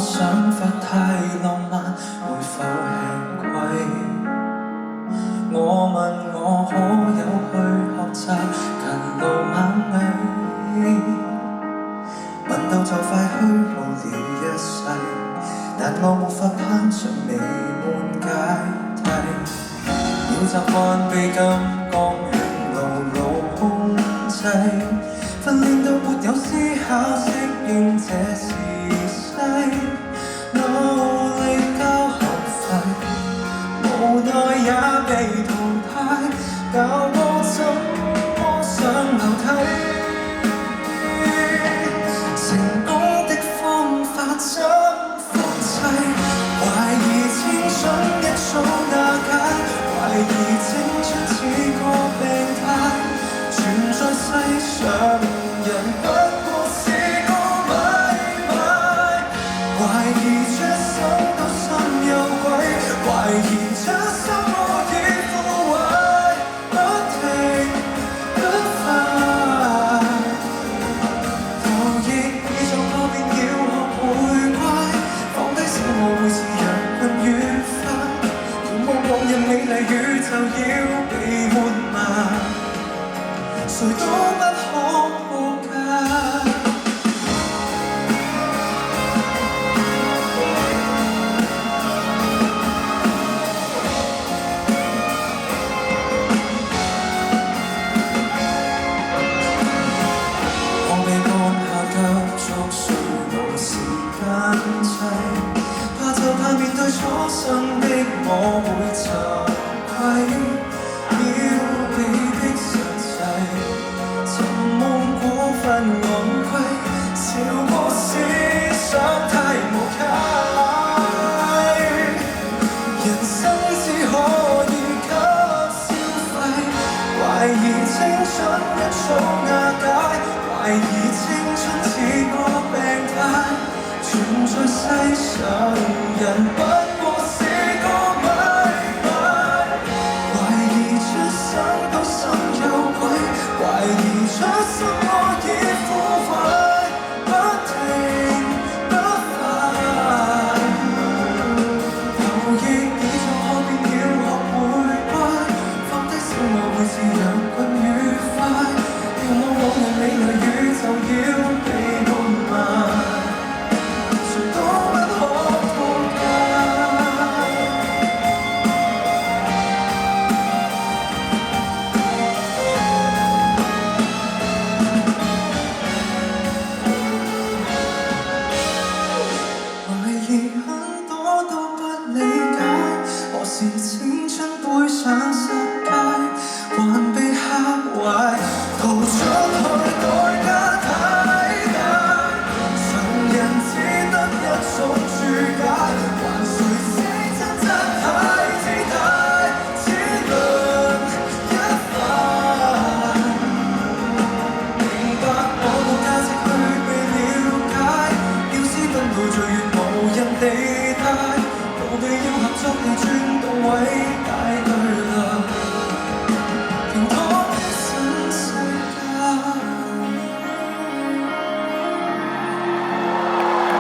想法太浪漫，會否吃虧？我問我可有去學習勤勞猛毅，問到就快虛耗了一世，但我沒法攀上你滿階梯。要習慣被感覺牢牢控制，訓練到沒有思考適應這時勢，努力交學費，無奈也被淘汰，教我怎麼上樓梯。成功的方法怎複製？懷疑青春一早瓦解，懷疑青春似個病態，存在世上人不過是個買賣，懷疑出生都心有鬼，懷疑出生我已腐壞，不停不快，逃逸已做過便要學會乖，放低小我會是羊群愉快，遙望往日美麗宇宙要被活埋，誰都不可破解。我被按下急速衰老時間掣，怕就怕面對初生的我會慚愧，要被逼實際，尋夢過分昂貴，超過思想太無稽，人生只可以給消費，懷疑青春一早瓦解，懷疑青春似個病態，存在世上人不